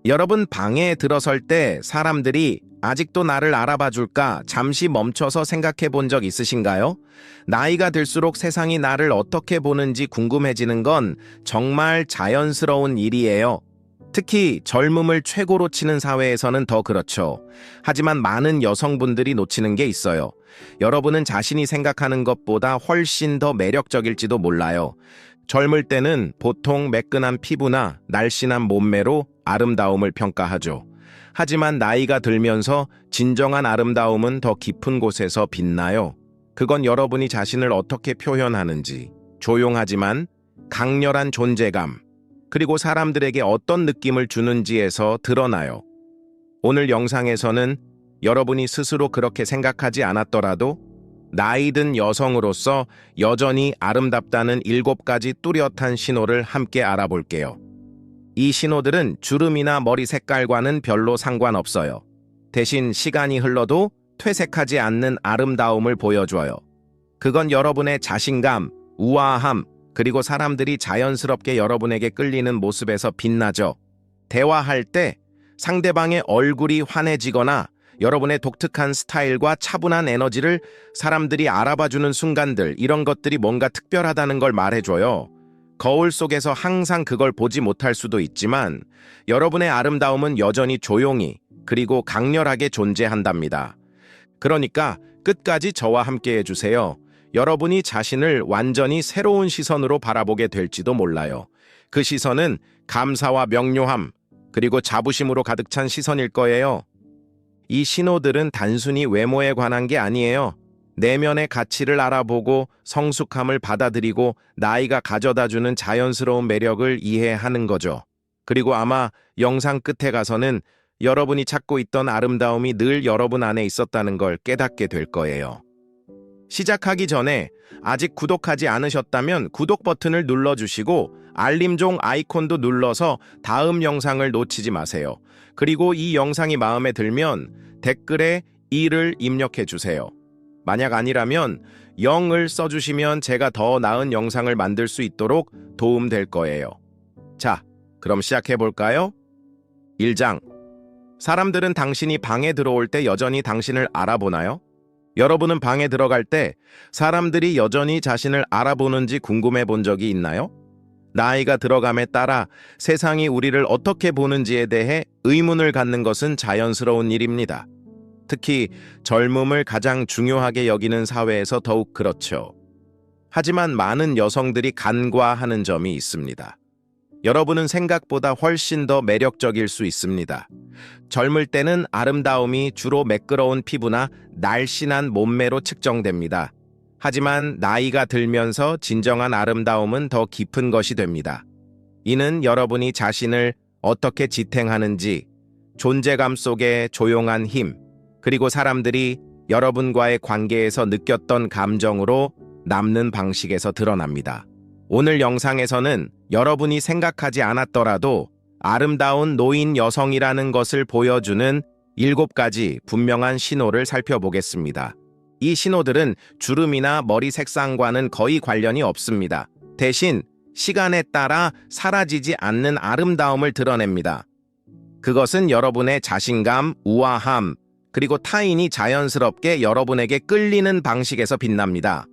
여러분 방에 들어설 때 사람들이 아직도 나를 알아봐 줄까 잠시 멈춰서 생각해 본 적 있으신가요? 나이가 들수록 세상이 나를 어떻게 보는지 궁금해지는 건 정말 자연스러운 일이에요. 특히 젊음을 최고로 치는 사회에서는 더 그렇죠. 하지만 많은 여성분들이 놓치는 게 있어요. 여러분은 자신이 생각하는 것보다 훨씬 더 매력적일지도 몰라요. 젊을 때는 보통 매끈한 피부나 날씬한 몸매로 아름다움을 평가하죠. 하지만 나이가 들면서 진정한 아름다움은 더 깊은 곳에서 빛나요. 그건 여러분이 자신을 어떻게 표현하는지, 조용하지만 강렬한 존재감, 그리고 사람들에게 어떤 느낌을 주는지에서 드러나요. 오늘 영상에서는 여러분이 스스로 그렇게 생각하지 않았더라도 나이 든 여성으로서 여전히 아름답다는 7가지 뚜렷한 신호를 함께 알아볼게요. 이 신호들은 주름이나 머리 색깔과는 별로 상관없어요. 대신 시간이 흘러도 퇴색하지 않는 아름다움을 보여줘요. 그건 여러분의 자신감, 우아함, 그리고 사람들이 자연스럽게 여러분에게 끌리는 모습에서 빛나죠. 대화할 때 상대방의 얼굴이 환해지거나 여러분의 독특한 스타일과 차분한 에너지를 사람들이 알아봐주는 순간들, 이런 것들이 뭔가 특별하다는 걸 말해줘요. 거울 속에서 항상 그걸 보지 못할 수도 있지만 여러분의 아름다움은 여전히 조용히 그리고 강렬하게 존재한답니다. 그러니까 끝까지 저와 함께 해주세요. 여러분이 자신을 완전히 새로운 시선으로 바라보게 될지도 몰라요. 그 시선은 감사와 명료함, 그리고 자부심으로 가득 찬 시선일 거예요. 이 신호들은 단순히 외모에 관한 게 아니에요. 내면의 가치를 알아보고 성숙함을 받아들이고 나이가 가져다주는 자연스러운 매력을 이해하는 거죠. 그리고 아마 영상 끝에 가서는 여러분이 찾고 있던 아름다움이 늘 여러분 안에 있었다는 걸 깨닫게 될 거예요. 시작하기 전에 아직 구독하지 않으셨다면 구독 버튼을 눌러주시고 알림종 아이콘도 눌러서 다음 영상을 놓치지 마세요. 그리고 이 영상이 마음에 들면 댓글에 1을 입력해 주세요. 만약 아니라면 0을 써주시면 제가 더 나은 영상을 만들 수 있도록 도움될 거예요. 자, 그럼 시작해 볼까요? 1장. 사람들은 당신이 방에 들어올 때 여전히 당신을 알아보나요? 여러분은 방에 들어갈 때 사람들이 여전히 자신을 알아보는지 궁금해 본 적이 있나요? 나이가 들어감에 따라 세상이 우리를 어떻게 보는지에 대해 의문을 갖는 것은 자연스러운 일입니다. 특히 젊음을 가장 중요하게 여기는 사회에서 더욱 그렇죠. 하지만 많은 여성들이 간과하는 점이 있습니다. 여러분은 생각보다 훨씬 더 매력적일 수 있습니다. 젊을 때는 아름다움이 주로 매끄러운 피부나 날씬한 몸매로 측정됩니다. 하지만 나이가 들면서 진정한 아름다움은 더 깊은 것이 됩니다. 이는 여러분이 자신을 어떻게 지탱하는지, 존재감 속의 조용한 힘, 그리고 사람들이 여러분과의 관계에서 느꼈던 감정으로 남는 방식에서 드러납니다. 오늘 영상에서는 여러분이 생각하지 않았더라도 아름다운 노인 여성이라는 것을 보여주는 7가지 분명한 신호를 살펴보겠습니다. 이 신호들은 주름이나 머리 색상과는 거의 관련이 없습니다. 대신 시간에 따라 사라지지 않는 아름다움을 드러냅니다. 그것은 여러분의 자신감, 우아함, 그리고 타인이 자연스럽게 여러분에게 끌리는 방식에서 빛납니다.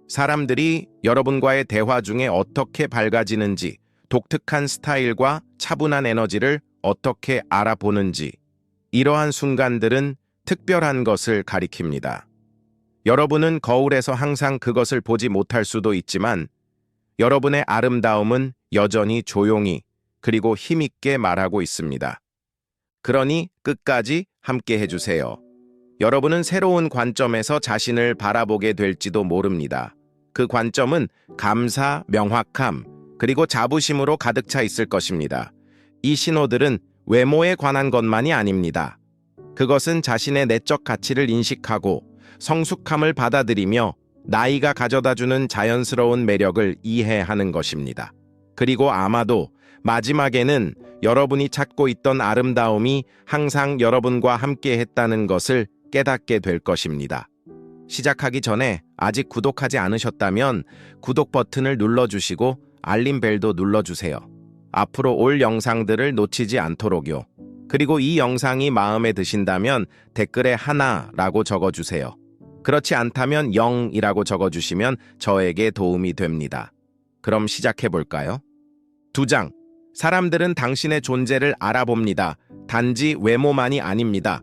사람들이 여러분과의 대화 중에 어떻게 밝아지는지, 독특한 스타일과 차분한 에너지를 어떻게 알아보는지, 이러한 순간들은 특별한 것을 가리킵니다. 여러분은 거울에서 항상 그것을 보지 못할 수도 있지만 여러분의 아름다움은 여전히 조용히 그리고 힘있게 말하고 있습니다. 그러니 끝까지 함께 해주세요. 여러분은 새로운 관점에서 자신을 바라보게 될지도 모릅니다. 그 관점은 감사, 명확함, 그리고 자부심으로 가득 차 있을 것입니다. 이 신호들은 외모에 관한 것만이 아닙니다. 그것은 자신의 내적 가치를 인식하고 성숙함을 받아들이며 나이가 가져다주는 자연스러운 매력을 이해하는 것입니다. 그리고 아마도 마지막에는 여러분이 찾고 있던 아름다움이 항상 여러분과 함께 했다는 것을 깨닫게 될 것입니다. 시작하기 전에 아직 구독하지 않으셨다면 구독 버튼을 눌러주시고 알림벨도 눌러주세요. 앞으로 올 영상들을 놓치지 않도록요. 그리고 이 영상이 마음에 드신다면 댓글에 하나라고 적어주세요. 그렇지 않다면 0이라고 적어주시면 저에게 도움이 됩니다. 그럼 시작해볼까요? 2장. 사람들은 당신의 존재를 알아봅니다. 단지 외모만이 아닙니다.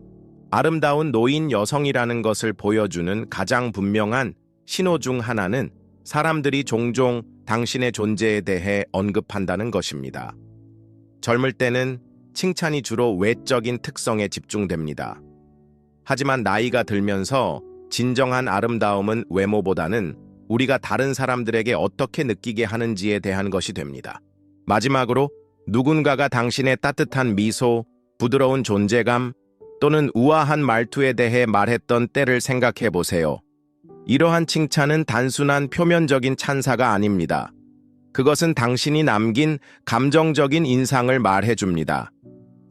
아름다운 노인 여성이라는 것을 보여주는 가장 분명한 신호 중 하나는 사람들이 종종 당신의 존재에 대해 언급한다는 것입니다. 젊을 때는 칭찬이 주로 외적인 특성에 집중됩니다. 하지만 나이가 들면서 진정한 아름다움은 외모보다는 우리가 다른 사람들에게 어떻게 느끼게 하는지에 대한 것이 됩니다. 마지막으로 누군가가 당신의 따뜻한 미소, 부드러운 존재감 또는 우아한 말투에 대해 말했던 때를 생각해 보세요. 이러한 칭찬은 단순한 표면적인 찬사가 아닙니다. 그것은 당신이 남긴 감정적인 인상을 말해줍니다.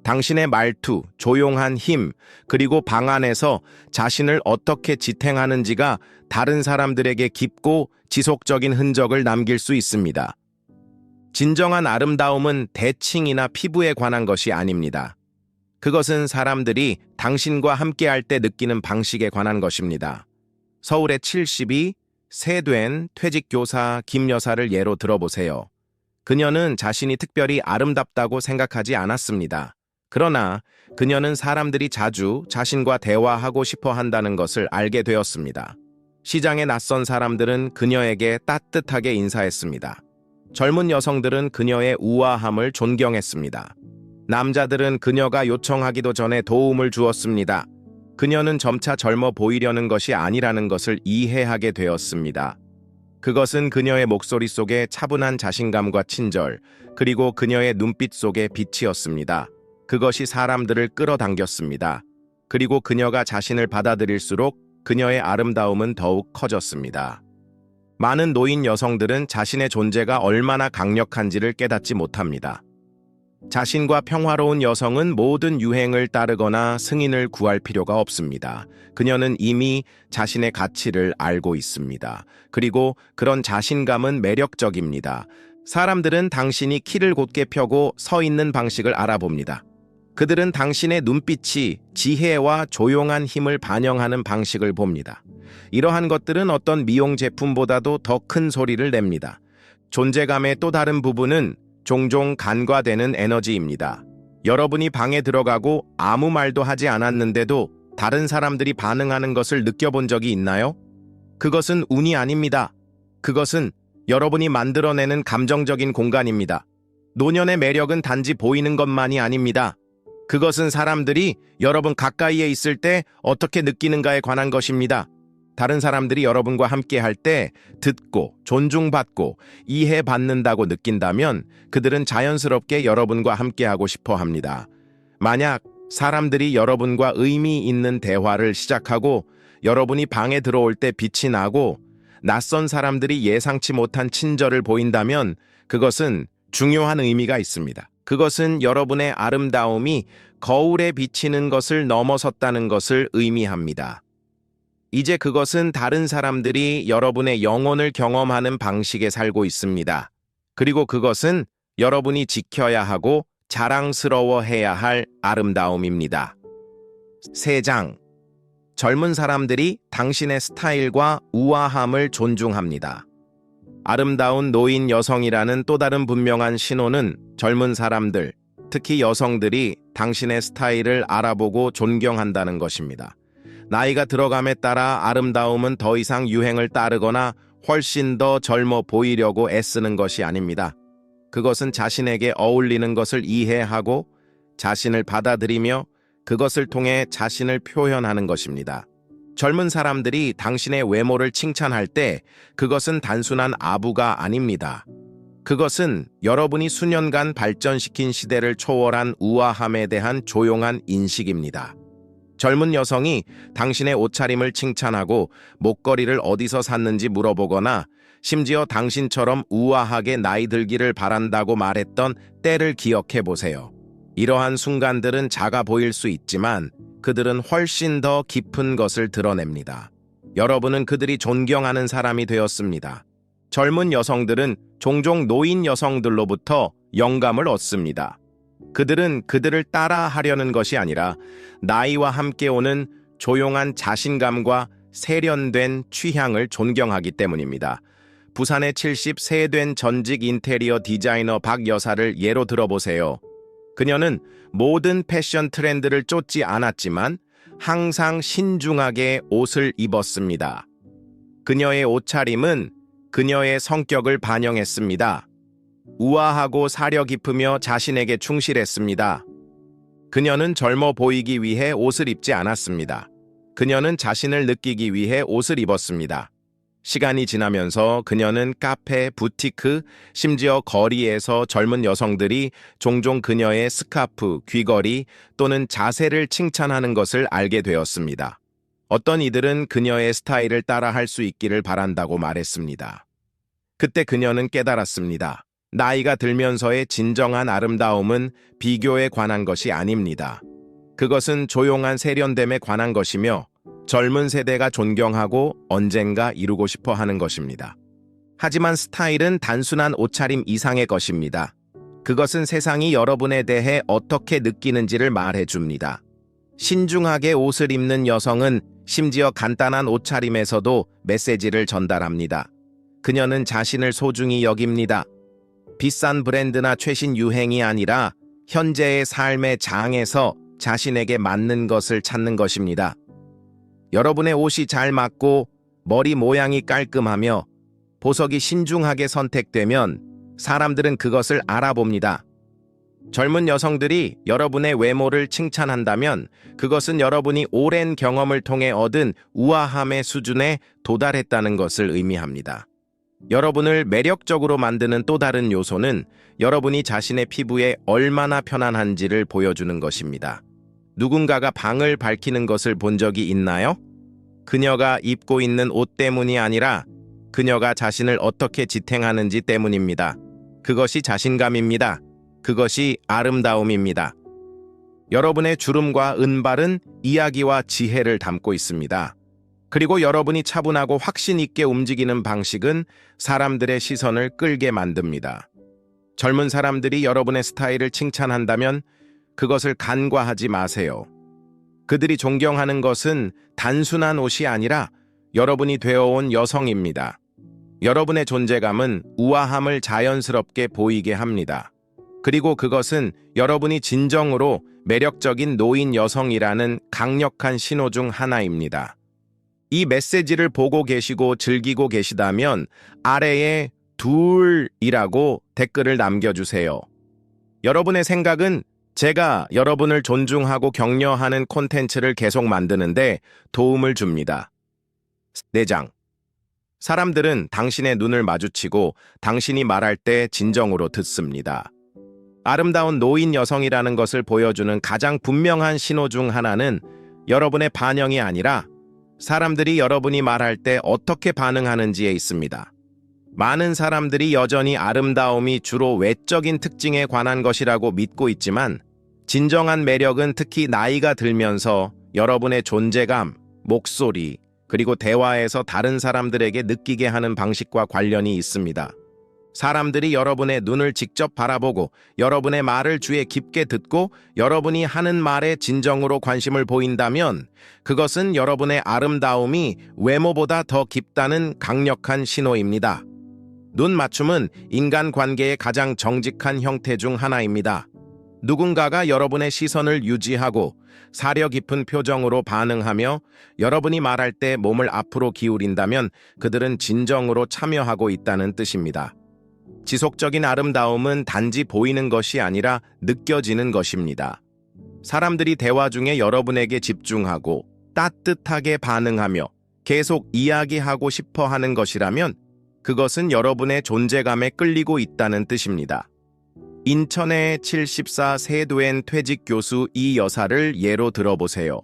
당신의 말투, 조용한 힘, 그리고 방 안에서 자신을 어떻게 지탱하는지가 다른 사람들에게 깊고 지속적인 흔적을 남길 수 있습니다. 진정한 아름다움은 대칭이나 피부에 관한 것이 아닙니다. 그것은 사람들이 당신과 함께할 때 느끼는 방식에 관한 것입니다. 서울의 72, 세된 퇴직교사 김 여사를 예로 들어보세요. 그녀는 자신이 특별히 아름답다고 생각하지 않았습니다. 그러나 그녀는 사람들이 자주 자신과 대화하고 싶어 한다는 것을 알게 되었습니다. 시장에 낯선 사람들은 그녀에게 따뜻하게 인사했습니다. 젊은 여성들은 그녀의 우아함을 존경했습니다. 남자들은 그녀가 요청하기도 전에 도움을 주었습니다. 그녀는 점차 젊어 보이려는 것이 아니라는 것을 이해하게 되었습니다. 그것은 그녀의 목소리 속에 차분한 자신감과 친절, 그리고 그녀의 눈빛 속에 빛이었습니다. 그것이 사람들을 끌어당겼습니다. 그리고 그녀가 자신을 받아들일수록 그녀의 아름다움은 더욱 커졌습니다. 많은 노인 여성들은 자신의 존재가 얼마나 강력한지를 깨닫지 못합니다. 자신과 평화로운 여성은 모든 유행을 따르거나 승인을 구할 필요가 없습니다. 그녀는 이미 자신의 가치를 알고 있습니다. 그리고 그런 자신감은 매력적입니다. 사람들은 당신이 키를 곧게 펴고 서 있는 방식을 알아봅니다. 그들은 당신의 눈빛이 지혜와 조용한 힘을 반영하는 방식을 봅니다. 이러한 것들은 어떤 미용 제품보다도 더 큰 소리를 냅니다. 존재감의 또 다른 부분은 종종 간과되는 에너지입니다. 여러분이 방에 들어가고 아무 말도 하지 않았는데도 다른 사람들이 반응하는 것을 느껴본 적이 있나요? 그것은 운이 아닙니다. 그것은 여러분이 만들어내는 감정적인 공간입니다. 노년의 매력은 단지 보이는 것만이 아닙니다. 그것은 사람들이 여러분 가까이에 있을 때 어떻게 느끼는가에 관한 것입니다. 다른 사람들이 여러분과 함께 할 때 듣고 존중받고 이해받는다고 느낀다면 그들은 자연스럽게 여러분과 함께하고 싶어 합니다. 만약 사람들이 여러분과 의미 있는 대화를 시작하고 여러분이 방에 들어올 때 빛이 나고 낯선 사람들이 예상치 못한 친절을 보인다면 그것은 중요한 의미가 있습니다. 그것은 여러분의 아름다움이 거울에 비치는 것을 넘어섰다는 것을 의미합니다. 이제 그것은 다른 사람들이 여러분의 영혼을 경험하는 방식에 살고 있습니다. 그리고 그것은 여러분이 지켜야 하고 자랑스러워해야 할 아름다움입니다. 3장. 젊은 사람들이 당신의 스타일과 우아함을 존중합니다. 아름다운 노인 여성이라는 또 다른 분명한 신호는 젊은 사람들, 특히 여성들이 당신의 스타일을 알아보고 존경한다는 것입니다. 나이가 들어감에 따라 아름다움은 더 이상 유행을 따르거나 훨씬 더 젊어 보이려고 애쓰는 것이 아닙니다. 그것은 자신에게 어울리는 것을 이해하고 자신을 받아들이며 그것을 통해 자신을 표현하는 것입니다. 젊은 사람들이 당신의 외모를 칭찬할 때 그것은 단순한 아부가 아닙니다. 그것은 여러분이 수년간 발전시킨 시대를 초월한 우아함에 대한 조용한 인식입니다. 젊은 여성이 당신의 옷차림을 칭찬하고 목걸이를 어디서 샀는지 물어보거나 심지어 당신처럼 우아하게 나이 들기를 바란다고 말했던 때를 기억해 보세요. 이러한 순간들은 작아 보일 수 있지만 그들은 훨씬 더 깊은 것을 드러냅니다. 여러분은 그들이 존경하는 사람이 되었습니다. 젊은 여성들은 종종 노인 여성들로부터 영감을 얻습니다. 그들은 그들을 따라 하려는 것이 아니라 나이와 함께 오는 조용한 자신감과 세련된 취향을 존경하기 때문입니다. 부산의 70세 된 전직 인테리어 디자이너 박 여사를 예로 들어보세요. 그녀는 모든 패션 트렌드를 쫓지 않았지만 항상 신중하게 옷을 입었습니다. 그녀의 옷차림은 그녀의 성격을 반영했습니다. 우아하고 사려 깊으며 자신에게 충실했습니다. 그녀는 젊어 보이기 위해 옷을 입지 않았습니다. 그녀는 자신을 느끼기 위해 옷을 입었습니다. 시간이 지나면서 그녀는 카페, 부티크, 심지어 거리에서 젊은 여성들이 종종 그녀의 스카프, 귀걸이 또는 자세를 칭찬하는 것을 알게 되었습니다. 어떤 이들은 그녀의 스타일을 따라 할 수 있기를 바란다고 말했습니다. 그때 그녀는 깨달았습니다. 나이가 들면서의 진정한 아름다움은 비교에 관한 것이 아닙니다. 그것은 조용한 세련됨에 관한 것이며 젊은 세대가 존경하고 언젠가 이루고 싶어 하는 것입니다. 하지만 스타일은 단순한 옷차림 이상의 것입니다. 그것은 세상이 여러분에 대해 어떻게 느끼는지를 말해줍니다. 신중하게 옷을 입는 여성은 심지어 간단한 옷차림에서도 메시지를 전달합니다. 그녀는 자신을 소중히 여깁니다. 비싼 브랜드나 최신 유행이 아니라 현재의 삶의 장에서 자신에게 맞는 것을 찾는 것입니다. 여러분의 옷이 잘 맞고 머리 모양이 깔끔하며 보석이 신중하게 선택되면 사람들은 그것을 알아봅니다. 젊은 여성들이 여러분의 외모를 칭찬한다면 그것은 여러분이 오랜 경험을 통해 얻은 우아함의 수준에 도달했다는 것을 의미합니다. 여러분을 매력적으로 만드는 또 다른 요소는 여러분이 자신의 피부에 얼마나 편안한지를 보여주는 것입니다. 누군가가 방을 밝히는 것을 본 적이 있나요? 그녀가 입고 있는 옷 때문이 아니라 그녀가 자신을 어떻게 지탱하는지 때문입니다. 그것이 자신감입니다. 그것이 아름다움입니다. 여러분의 주름과 은발은 이야기와 지혜를 담고 있습니다. 그리고 여러분이 차분하고 확신 있게 움직이는 방식은 사람들의 시선을 끌게 만듭니다. 젊은 사람들이 여러분의 스타일을 칭찬한다면 그것을 간과하지 마세요. 그들이 존경하는 것은 단순한 옷이 아니라 여러분이 되어온 여성입니다. 여러분의 존재감은 우아함을 자연스럽게 보이게 합니다. 그리고 그것은 여러분이 진정으로 매력적인 노인 여성이라는 강력한 신호 중 하나입니다. 이 메시지를 보고 계시고 즐기고 계시다면 아래에 둘이라고 댓글을 남겨주세요. 여러분의 생각은 제가 여러분을 존중하고 격려하는 콘텐츠를 계속 만드는데 도움을 줍니다. 4장. 사람들은 당신의 눈을 마주치고 당신이 말할 때 진정으로 듣습니다. 아름다운 노인 여성이라는 것을 보여주는 가장 분명한 신호 중 하나는 여러분의 반영이 아니라 사람들이 여러분이 말할 때 어떻게 반응하는지에 있습니다. 많은 사람들이 여전히 아름다움이 주로 외적인 특징에 관한 것이라고 믿고 있지만 진정한 매력은 특히 나이가 들면서 여러분의 존재감, 목소리, 그리고 대화에서 다른 사람들에게 느끼게 하는 방식과 관련이 있습니다. 사람들이 여러분의 눈을 직접 바라보고 여러분의 말을 귀에 깊게 듣고 여러분이 하는 말에 진정으로 관심을 보인다면 그것은 여러분의 아름다움이 외모보다 더 깊다는 강력한 신호입니다. 눈 맞춤은 인간관계의 가장 정직한 형태 중 하나입니다. 누군가가 여러분의 시선을 유지하고 사려 깊은 표정으로 반응하며 여러분이 말할 때 몸을 앞으로 기울인다면 그들은 진정으로 참여하고 있다는 뜻입니다. 지속적인 아름다움은 단지 보이는 것이 아니라 느껴지는 것입니다. 사람들이 대화 중에 여러분에게 집중하고 따뜻하게 반응하며 계속 이야기하고 싶어 하는 것이라면 그것은 여러분의 존재감에 끌리고 있다는 뜻입니다. 인천의 74세 된 퇴직 교수 이 여사를 예로 들어보세요.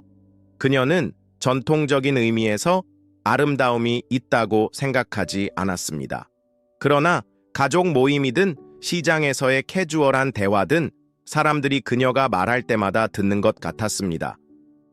그녀는 전통적인 의미에서 아름다움이 있다고 생각하지 않았습니다. 그러나 가족 모임이든 시장에서의 캐주얼한 대화든 사람들이 그녀가 말할 때마다 듣는 것 같았습니다.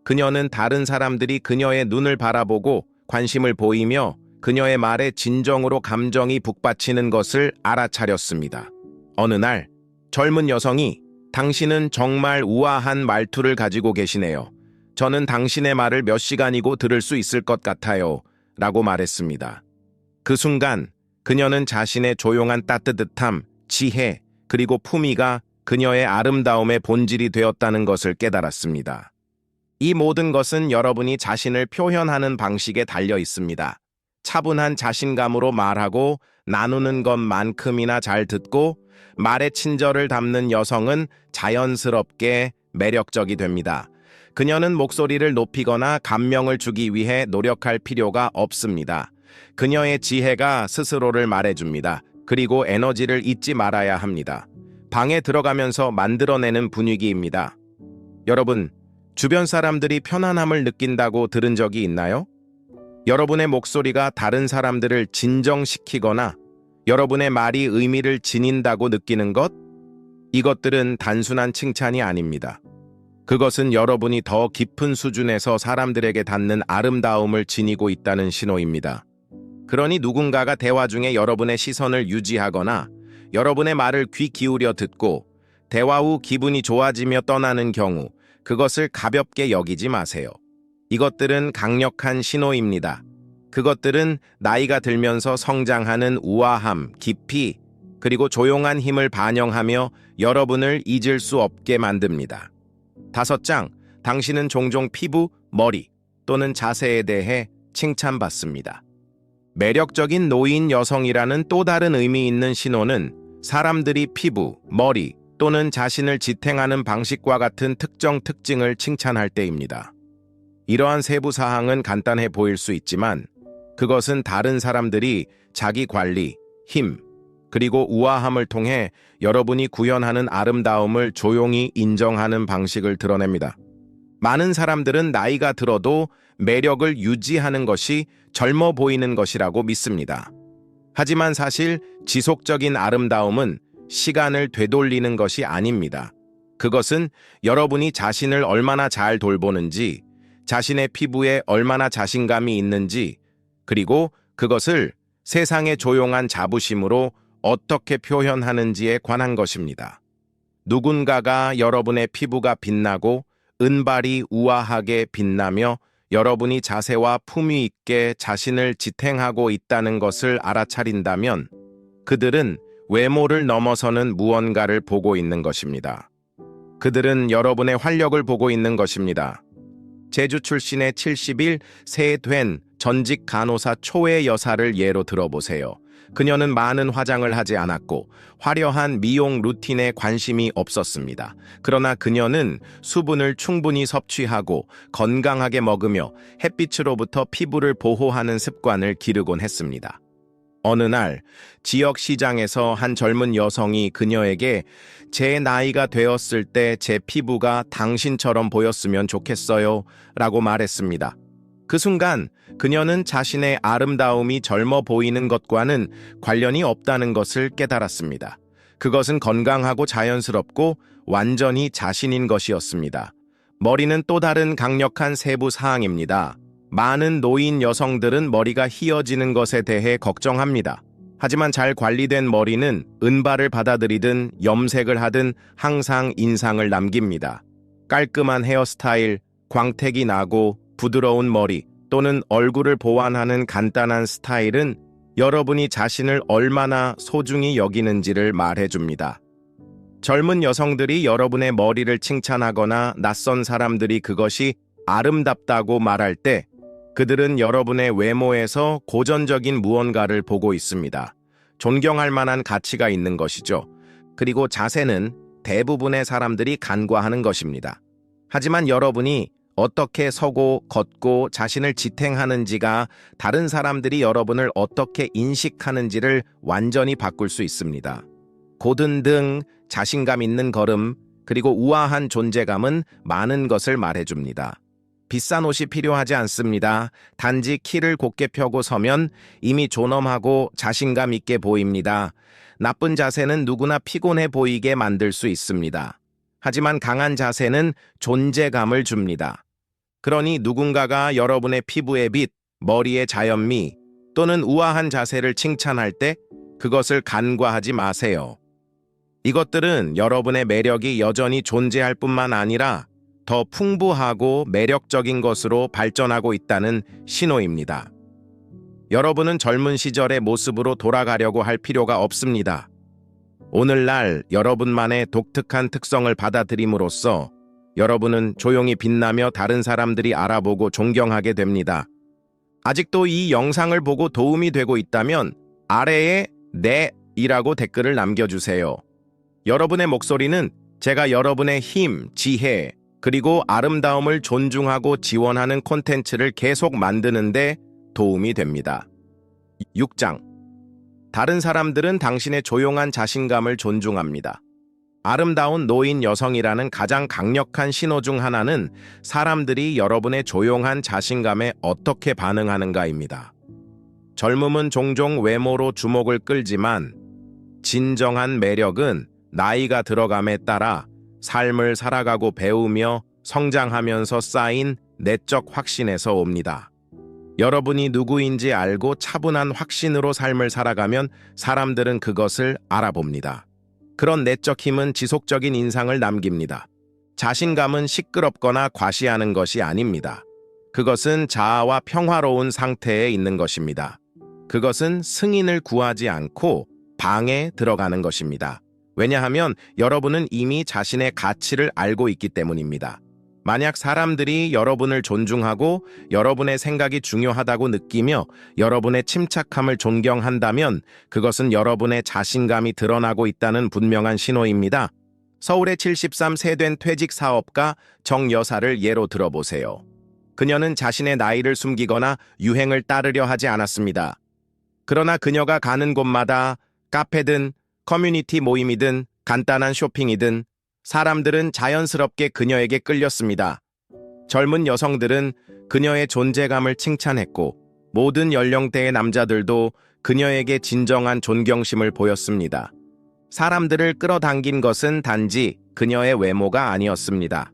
그녀는 다른 사람들이 그녀의 눈을 바라보고 관심을 보이며 그녀의 말에 진정으로 감정이 북받치는 것을 알아차렸습니다. 어느 날 젊은 여성이 당신은 정말 우아한 말투를 가지고 계시네요. 저는 당신의 말을 몇 시간이고 들을 수 있을 것 같아요. 라고 말했습니다. 그 순간 그녀는 자신의 조용한 따뜻함, 지혜, 그리고 품위가 그녀의 아름다움의 본질이 되었다는 것을 깨달았습니다. 이 모든 것은 여러분이 자신을 표현하는 방식에 달려 있습니다. 차분한 자신감으로 말하고 나누는 것만큼이나 잘 듣고 말의 친절을 담는 여성은 자연스럽게 매력적이 됩니다. 그녀는 목소리를 높이거나 감명을 주기 위해 노력할 필요가 없습니다. 그녀의 지혜가 스스로를 말해줍니다. 그리고 에너지를 잊지 말아야 합니다. 방에 들어가면서 만들어내는 분위기입니다. 여러분, 주변 사람들이 편안함을 느낀다고 들은 적이 있나요? 여러분의 목소리가 다른 사람들을 진정시키거나 여러분의 말이 의미를 지닌다고 느끼는 것? 이것들은 단순한 칭찬이 아닙니다. 그것은 여러분이 더 깊은 수준에서 사람들에게 닿는 아름다움을 지니고 있다는 신호입니다. 그러니 누군가가 대화 중에 여러분의 시선을 유지하거나 여러분의 말을 귀 기울여 듣고 대화 후 기분이 좋아지며 떠나는 경우 그것을 가볍게 여기지 마세요. 이것들은 강력한 신호입니다. 그것들은 나이가 들면서 성장하는 우아함, 깊이, 그리고 조용한 힘을 반영하며 여러분을 잊을 수 없게 만듭니다. 5장, 당신은 종종 피부, 머리 또는 자세에 대해 칭찬받습니다. 매력적인 노인 여성이라는 또 다른 의미 있는 신호는 사람들이 피부, 머리 또는 자신을 지탱하는 방식과 같은 특정 특징을 칭찬할 때입니다. 이러한 세부 사항은 간단해 보일 수 있지만 그것은 다른 사람들이 자기 관리, 힘, 그리고 우아함을 통해 여러분이 구현하는 아름다움을 조용히 인정하는 방식을 드러냅니다. 많은 사람들은 나이가 들어도 매력을 유지하는 것이 젊어 보이는 것이라고 믿습니다. 하지만 사실 지속적인 아름다움은 시간을 되돌리는 것이 아닙니다. 그것은 여러분이 자신을 얼마나 잘 돌보는지, 자신의 피부에 얼마나 자신감이 있는지, 그리고 그것을 세상의 조용한 자부심으로 어떻게 표현하는지에 관한 것입니다. 누군가가 여러분의 피부가 빛나고 은발이 우아하게 빛나며 여러분이 자세와 품위 있게 자신을 지탱하고 있다는 것을 알아차린다면 그들은 외모를 넘어서는 무언가를 보고 있는 것입니다. 그들은 여러분의 활력을 보고 있는 것입니다. 제주 출신의 70일 새 된 전직 간호사 초의 여사를 예로 들어보세요. 그녀는 많은 화장을 하지 않았고 화려한 미용 루틴에 관심이 없었습니다. 그러나 그녀는 수분을 충분히 섭취하고 건강하게 먹으며 햇빛으로부터 피부를 보호하는 습관을 기르곤 했습니다. 어느 날 지역 시장에서 한 젊은 여성이 그녀에게 제 나이가 되었을 때 제 피부가 당신처럼 보였으면 좋겠어요 라고 말했습니다. 그 순간 그녀는 자신의 아름다움이 젊어 보이는 것과는 관련이 없다는 것을 깨달았습니다. 그것은 건강하고 자연스럽고 완전히 자신인 것이었습니다. 머리는 또 다른 강력한 세부 사항입니다. 많은 노인 여성들은 머리가 휘어지는 것에 대해 걱정합니다. 하지만 잘 관리된 머리는 은발을 받아들이든 염색을 하든 항상 인상을 남깁니다. 깔끔한 헤어스타일, 광택이 나고 부드러운 머리 또는 얼굴을 보완하는 간단한 스타일은 여러분이 자신을 얼마나 소중히 여기는지를 말해줍니다. 젊은 여성들이 여러분의 머리를 칭찬하거나 낯선 사람들이 그것이 아름답다고 말할 때 그들은 여러분의 외모에서 고전적인 무언가를 보고 있습니다. 존경할 만한 가치가 있는 것이죠. 그리고 자세는 대부분의 사람들이 간과하는 것입니다. 하지만 여러분이 어떻게 서고 걷고 자신을 지탱하는지가 다른 사람들이 여러분을 어떻게 인식하는지를 완전히 바꿀 수 있습니다. 고든 등 자신감 있는 걸음, 그리고 우아한 존재감은 많은 것을 말해줍니다. 비싼 옷이 필요하지 않습니다. 단지 키를 곧게 펴고 서면 이미 존엄하고 자신감 있게 보입니다. 나쁜 자세는 누구나 피곤해 보이게 만들 수 있습니다. 하지만 강한 자세는 존재감을 줍니다. 그러니 누군가가 여러분의 피부의 빛, 머리의 자연미 또는 우아한 자세를 칭찬할 때 그것을 간과하지 마세요. 이것들은 여러분의 매력이 여전히 존재할 뿐만 아니라 더 풍부하고 매력적인 것으로 발전하고 있다는 신호입니다. 여러분은 젊은 시절의 모습으로 돌아가려고 할 필요가 없습니다. 오늘날 여러분만의 독특한 특성을 받아들임으로써 여러분은 조용히 빛나며 다른 사람들이 알아보고 존경하게 됩니다. 아직도 이 영상을 보고 도움이 되고 있다면 아래에 네이라고 댓글을 남겨주세요. 여러분의 목소리는 제가 여러분의 힘, 지혜, 그리고 아름다움을 존중하고 지원하는 콘텐츠를 계속 만드는데 도움이 됩니다. 6장. 다른 사람들은 당신의 조용한 자신감을 존중합니다. 아름다운 노인 여성이라는 가장 강력한 신호 중 하나는 사람들이 여러분의 조용한 자신감에 어떻게 반응하는가입니다. 젊음은 종종 외모로 주목을 끌지만 진정한 매력은 나이가 들어감에 따라 삶을 살아가고 배우며 성장하면서 쌓인 내적 확신에서 옵니다. 여러분이 누구인지 알고 차분한 확신으로 삶을 살아가면 사람들은 그것을 알아봅니다. 그런 내적 힘은 지속적인 인상을 남깁니다. 자신감은 시끄럽거나 과시하는 것이 아닙니다. 그것은 자아와 평화로운 상태에 있는 것입니다. 그것은 승인을 구하지 않고 방에 들어가는 것입니다. 왜냐하면 여러분은 이미 자신의 가치를 알고 있기 때문입니다. 만약 사람들이 여러분을 존중하고 여러분의 생각이 중요하다고 느끼며 여러분의 침착함을 존경한다면 그것은 여러분의 자신감이 드러나고 있다는 분명한 신호입니다. 서울의 73세 된 퇴직 사업가 정 여사를 예로 들어보세요. 그녀는 자신의 나이를 숨기거나 유행을 따르려 하지 않았습니다. 그러나 그녀가 가는 곳마다 카페든 커뮤니티 모임이든 간단한 쇼핑이든 사람들은 자연스럽게 그녀에게 끌렸습니다. 젊은 여성들은 그녀의 존재감을 칭찬했고 모든 연령대의 남자들도 그녀에게 진정한 존경심을 보였습니다. 사람들을 끌어당긴 것은 단지 그녀의 외모가 아니었습니다.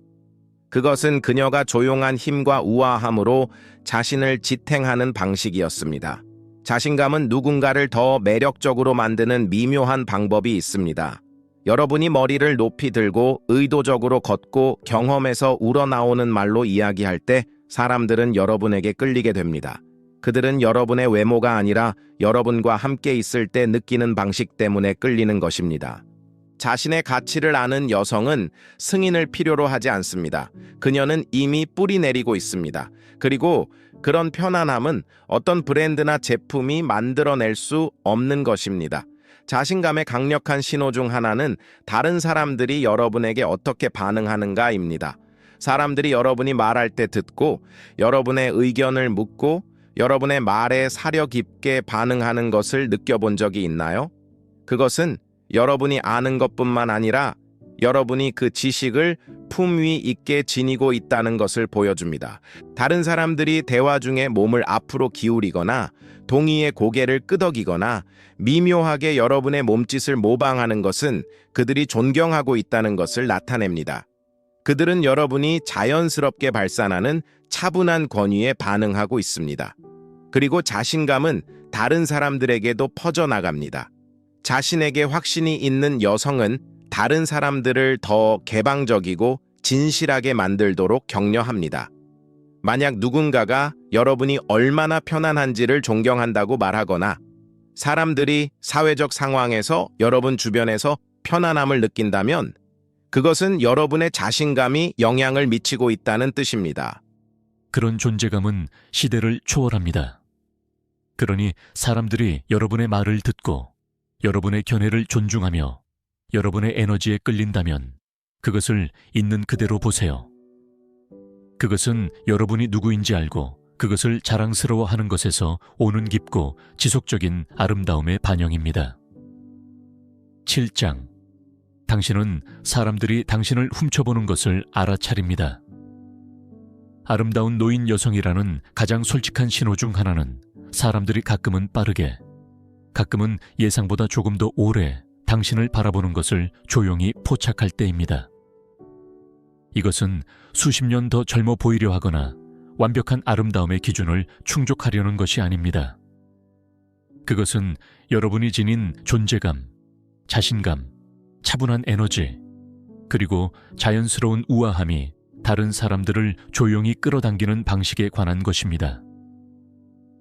그것은 그녀가 조용한 힘과 우아함으로 자신을 지탱하는 방식이었습니다. 자신감은 누군가를 더 매력적으로 만드는 미묘한 방법이 있습니다. 여러분이 머리를 높이 들고 의도적으로 걷고 경험에서 우러나오는 말로 이야기할 때 사람들은 여러분에게 끌리게 됩니다. 그들은 여러분의 외모가 아니라 여러분과 함께 있을 때 느끼는 방식 때문에 끌리는 것입니다. 자신의 가치를 아는 여성은 승인을 필요로 하지 않습니다. 그녀는 이미 뿌리 내리고 있습니다. 그리고 그런 편안함은 어떤 브랜드나 제품이 만들어낼 수 없는 것입니다. 자신감의 강력한 신호 중 하나는 다른 사람들이 여러분에게 어떻게 반응하는가입니다. 사람들이 여러분이 말할 때 듣고 여러분의 의견을 묻고 여러분의 말에 사려 깊게 반응하는 것을 느껴본 적이 있나요? 그것은 여러분이 아는 것뿐만 아니라 여러분이 그 지식을 품위 있게 지니고 있다는 것을 보여줍니다. 다른 사람들이 대화 중에 몸을 앞으로 기울이거나 동의의 고개를 끄덕이거나 미묘하게 여러분의 몸짓을 모방하는 것은 그들이 존경하고 있다는 것을 나타냅니다. 그들은 여러분이 자연스럽게 발산하는 차분한 권위에 반응하고 있습니다. 그리고 자신감은 다른 사람들에게도 퍼져나갑니다. 자신에게 확신이 있는 여성은 다른 사람들을 더 개방적이고 진실하게 만들도록 격려합니다. 만약 누군가가 여러분이 얼마나 편안한지를 존경한다고 말하거나 사람들이 사회적 상황에서 여러분 주변에서 편안함을 느낀다면 그것은 여러분의 자신감이 영향을 미치고 있다는 뜻입니다. 그런 존재감은 시대를 초월합니다. 그러니 사람들이 여러분의 말을 듣고 여러분의 견해를 존중하며 여러분의 에너지에 끌린다면 그것을 있는 그대로 보세요. 그것은 여러분이 누구인지 알고 그것을 자랑스러워하는 것에서 오는 깊고 지속적인 아름다움의 반영입니다. 7장. 당신은 사람들이 당신을 훔쳐보는 것을 알아차립니다. 아름다운 노인 여성이라는 가장 솔직한 신호 중 하나는 사람들이 가끔은 빠르게, 가끔은 예상보다 조금 더 오래 당신을 바라보는 것을 조용히 포착할 때입니다. 이것은 수십 년 더 젊어 보이려 하거나 완벽한 아름다움의 기준을 충족하려는 것이 아닙니다. 그것은 여러분이 지닌 존재감, 자신감, 차분한 에너지, 그리고 자연스러운 우아함이 다른 사람들을 조용히 끌어당기는 방식에 관한 것입니다.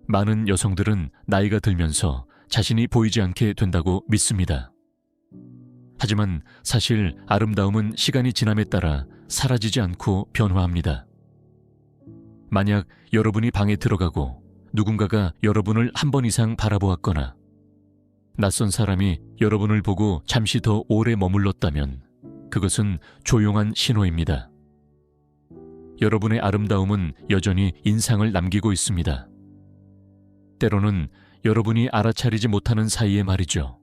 많은 여성들은 나이가 들면서 자신이 보이지 않게 된다고 믿습니다. 하지만 사실 아름다움은 시간이 지남에 따라 사라지지 않고 변화합니다. 만약 여러분이 방에 들어가고 누군가가 여러분을 한 번 이상 바라보았거나 낯선 사람이 여러분을 보고 잠시 더 오래 머물렀다면 그것은 조용한 신호입니다. 여러분의 아름다움은 여전히 인상을 남기고 있습니다. 때로는 여러분이 알아차리지 못하는 사이에 말이죠.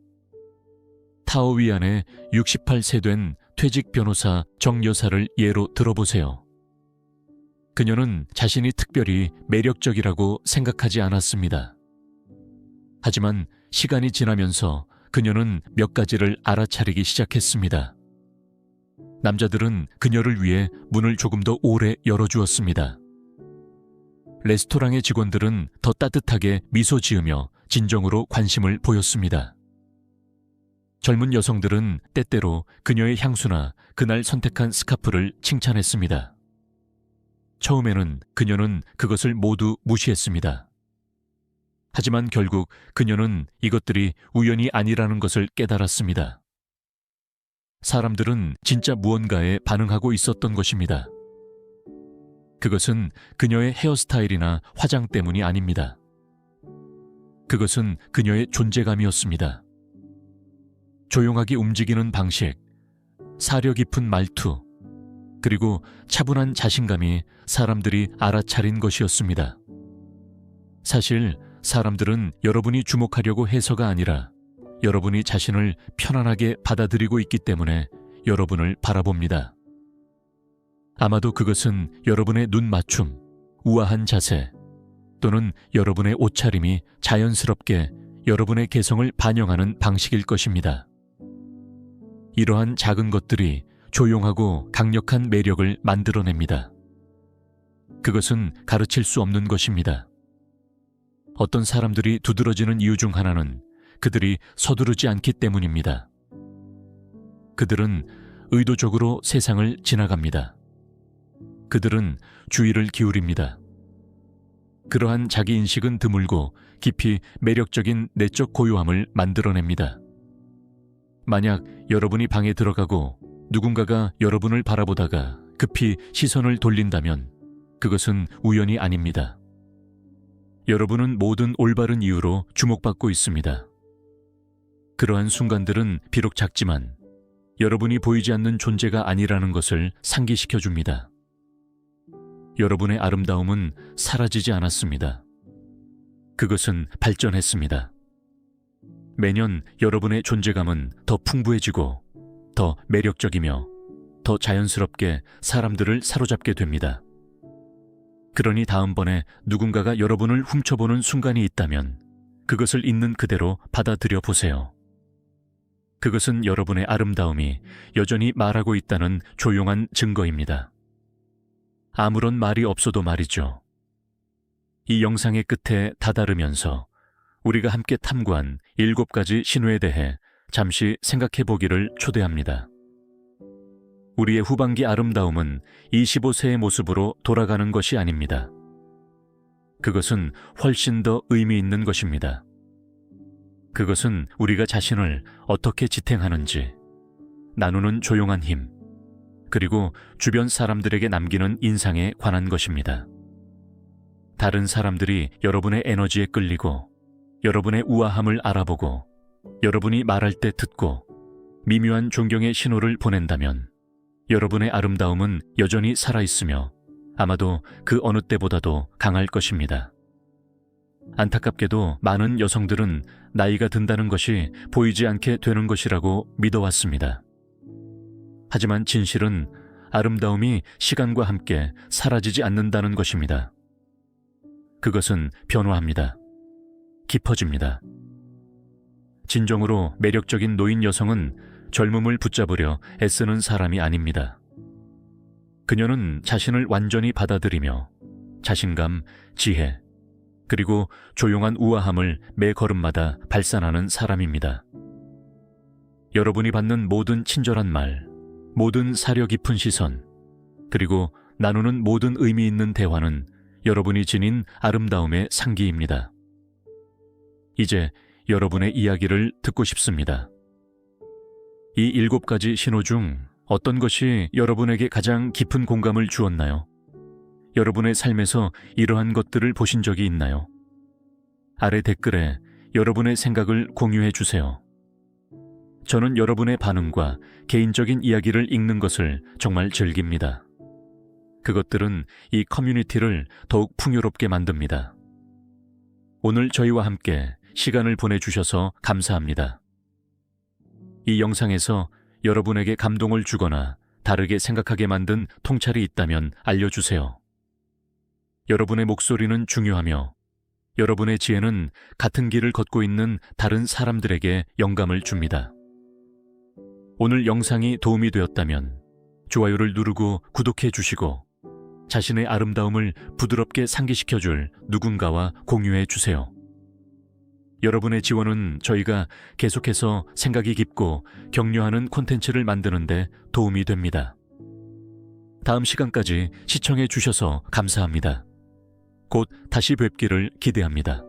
타오위안의 68세 된 퇴직 변호사 정 여사를 예로 들어보세요. 그녀는 자신이 특별히 매력적이라고 생각하지 않았습니다. 하지만 시간이 지나면서 그녀는 몇 가지를 알아차리기 시작했습니다. 남자들은 그녀를 위해 문을 조금 더 오래 열어주었습니다. 레스토랑의 직원들은 더 따뜻하게 미소 지으며 진정으로 관심을 보였습니다. 젊은 여성들은 때때로 그녀의 향수나 그날 선택한 스카프를 칭찬했습니다. 처음에는 그녀는 그것을 모두 무시했습니다. 하지만 결국 그녀는 이것들이 우연이 아니라는 것을 깨달았습니다. 사람들은 진짜 무언가에 반응하고 있었던 것입니다. 그것은 그녀의 헤어스타일이나 화장 때문이 아닙니다. 그것은 그녀의 존재감이었습니다. 조용하게 움직이는 방식, 사려 깊은 말투, 그리고 차분한 자신감이 사람들이 알아차린 것이었습니다. 사실 사람들은 여러분이 주목하려고 해서가 아니라 여러분이 자신을 편안하게 받아들이고 있기 때문에 여러분을 바라봅니다. 아마도 그것은 여러분의 눈 맞춤, 우아한 자세, 또는 여러분의 옷차림이 자연스럽게 여러분의 개성을 반영하는 방식일 것입니다. 이러한 작은 것들이 조용하고 강력한 매력을 만들어냅니다. 그것은 가르칠 수 없는 것입니다. 어떤 사람들이 두드러지는 이유 중 하나는 그들이 서두르지 않기 때문입니다. 그들은 의도적으로 세상을 지나갑니다. 그들은 주의를 기울입니다. 그러한 자기인식은 드물고 깊이 매력적인 내적 고요함을 만들어냅니다. 만약 여러분이 방에 들어가고 누군가가 여러분을 바라보다가 급히 시선을 돌린다면 그것은 우연이 아닙니다. 여러분은 모든 올바른 이유로 주목받고 있습니다. 그러한 순간들은 비록 작지만 여러분이 보이지 않는 존재가 아니라는 것을 상기시켜 줍니다. 여러분의 아름다움은 사라지지 않았습니다. 그것은 발전했습니다. 매년 여러분의 존재감은 더 풍부해지고 더 매력적이며 더 자연스럽게 사람들을 사로잡게 됩니다. 그러니 다음번에 누군가가 여러분을 훔쳐보는 순간이 있다면 그것을 있는 그대로 받아들여 보세요. 그것은 여러분의 아름다움이 여전히 말하고 있다는 조용한 증거입니다. 아무런 말이 없어도 말이죠. 이 영상의 끝에 다다르면서 우리가 함께 탐구한 7가지 신호에 대해 잠시 생각해 보기를 초대합니다. 우리의 후반기 아름다움은 25세의 모습으로 돌아가는 것이 아닙니다. 그것은 훨씬 더 의미 있는 것입니다. 그것은 우리가 자신을 어떻게 지탱하는지, 나누는 조용한 힘, 그리고 주변 사람들에게 남기는 인상에 관한 것입니다. 다른 사람들이 여러분의 에너지에 끌리고 여러분의 우아함을 알아보고 여러분이 말할 때 듣고 미묘한 존경의 신호를 보낸다면 여러분의 아름다움은 여전히 살아있으며 아마도 그 어느 때보다도 강할 것입니다. 안타깝게도 많은 여성들은 나이가 든다는 것이 보이지 않게 되는 것이라고 믿어왔습니다. 하지만 진실은 아름다움이 시간과 함께 사라지지 않는다는 것입니다. 그것은 변화합니다. 깊어집니다. 진정으로 매력적인 노인 여성은 젊음을 붙잡으려 애쓰는 사람이 아닙니다. 그녀는 자신을 완전히 받아들이며 자신감, 지혜, 그리고 조용한 우아함을 매 걸음마다 발산하는 사람입니다. 여러분이 받는 모든 친절한 말, 모든 사려 깊은 시선, 그리고 나누는 모든 의미 있는 대화는 여러분이 지닌 아름다움의 상기입니다. 이제 여러분의 이야기를 듣고 싶습니다. 이 7가지 신호 중 어떤 것이 여러분에게 가장 깊은 공감을 주었나요? 여러분의 삶에서 이러한 것들을 보신 적이 있나요? 아래 댓글에 여러분의 생각을 공유해 주세요. 저는 여러분의 반응과 개인적인 이야기를 읽는 것을 정말 즐깁니다. 그것들은 이 커뮤니티를 더욱 풍요롭게 만듭니다. 오늘 저희와 함께 시간을 보내주셔서 감사합니다. 이 영상에서 여러분에게 감동을 주거나 다르게 생각하게 만든 통찰이 있다면 알려주세요. 여러분의 목소리는 중요하며 여러분의 지혜는 같은 길을 걷고 있는 다른 사람들에게 영감을 줍니다. 오늘 영상이 도움이 되었다면 좋아요를 누르고 구독해 주시고 자신의 아름다움을 부드럽게 상기시켜줄 누군가와 공유해 주세요. 여러분의 지원은 저희가 계속해서 생각이 깊고 격려하는 콘텐츠를 만드는 데 도움이 됩니다. 다음 시간까지 시청해 주셔서 감사합니다. 곧 다시 뵙기를 기대합니다.